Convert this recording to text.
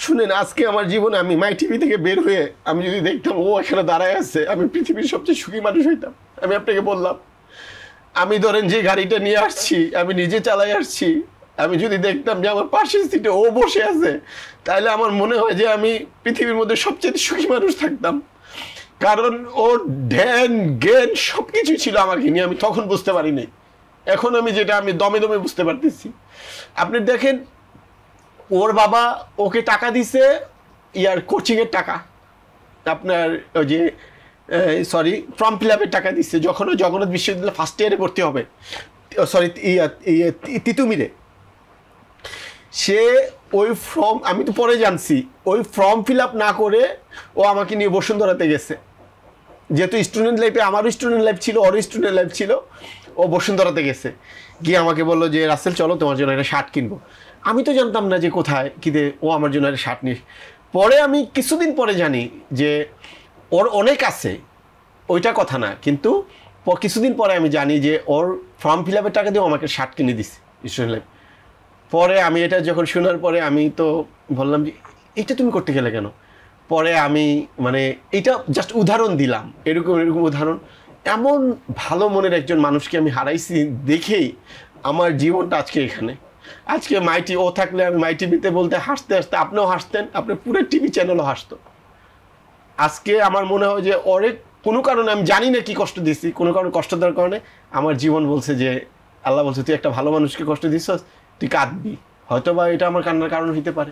শুনেন, আজকে আমার জীবনে আমি মাই টিভি থেকে বের হয়ে আমি যদি দেখতাম ও এখানে দাঁড়ায় আছে, আমি পৃথিবীর সবচেয়ে সুখী মানুষ হইতাম। আমি আপনাকে বললাম, আমি ধরেন যে গাড়িটা নিয়ে আসছি আমি নিজে চালাই আসছি, আমি যদি দেখতাম যে আমার পাশের সিটে ও বসে আছে, তাহলে আমার মনে হয় যে আমি পৃথিবীর মধ্যে সবচেয়ে সুখী মানুষ থাকতাম। কারণ ওর ধ্যান জ্ঞান সব কিছু ছিল আমাকে নিয়ে, আমি তখন বুঝতে পারিনি। এখন আমি যেটা আমি দমে দমে বুঝতে পারতেছি। আপনি দেখেন, ওর বাবা ওকে টাকা দিছে, ইয়ার কোচিংয়ের টাকা, আপনার ওই যে সরি ফর্ম ফিল আপের টাকা দিচ্ছে যখন ও জগন্নাথ বিশ্ববিদ্যালয় ফার্স্ট ইয়ারে ভর্তি হবে, সরি তিতুমিরে। সে ওই ফর্ম, আমি তো পরে জানছি, ওই ফর্ম ফিল আপ না করে ও আমাকে নিয়ে বসুন্ধরাতে গেছে। যেহেতু স্টুডেন্ট লাইফে আমারও স্টুডেন্ট লাইফ ছিল, ওরও স্টুডেন্ট লাইফ ছিল, ও বসুন্ধরাতে গেছে গিয়ে আমাকে বললো যে রাসেল চলো তোমার জন্য একটা শার্ট কিনবো। আমি তো জানতাম না যে কোথায় কিনে ও আমার জন্য একটা শার্ট নিস। পরে আমি কিছুদিন পরে জানি যে ওর অনেক আছে, ওইটা কথা না, কিন্তু কিছুদিন পরে আমি জানি যে ওর ফর্ম ফিল আপের টাকা দিয়ে আমাকে শার্ট কিনে দিচ্ছে স্টুডেন্ট লাইফ। পরে আমি এটা যখন শোনার পরে আমি তো বললাম যে এটা তুমি করতে গেলে কেন। পরে আমি মানে এটা জাস্ট উদাহরণ দিলাম, এরকম এরকম উদাহরণ। এমন ভালো মনের একজন মানুষকে আমি হারাইছি দেখেই আমার জীবনটা আজকে এখানে। আজকে মাইটি ও থাকলে আমি মাই টিভিতে বলতে হাসতে হাসতে আপনিও হাসতেন, আপনার পুরো টিভি চ্যানেলও হাসতো। আজকে আমার মনে হয় যে অনেক কোনো কারণে, আমি জানি না কি কষ্ট দিচ্ছি, কোনো কারণে কষ্ট দেওয়ার কারণে আমার জীবন বলছে যে আল্লাহ বলছে তুই একটা ভালো মানুষকে কষ্ট দিচ্ছস, তুই কাঁদবি, হয়তো বা এটা আমার কান্নার কারণ হইতে পারে।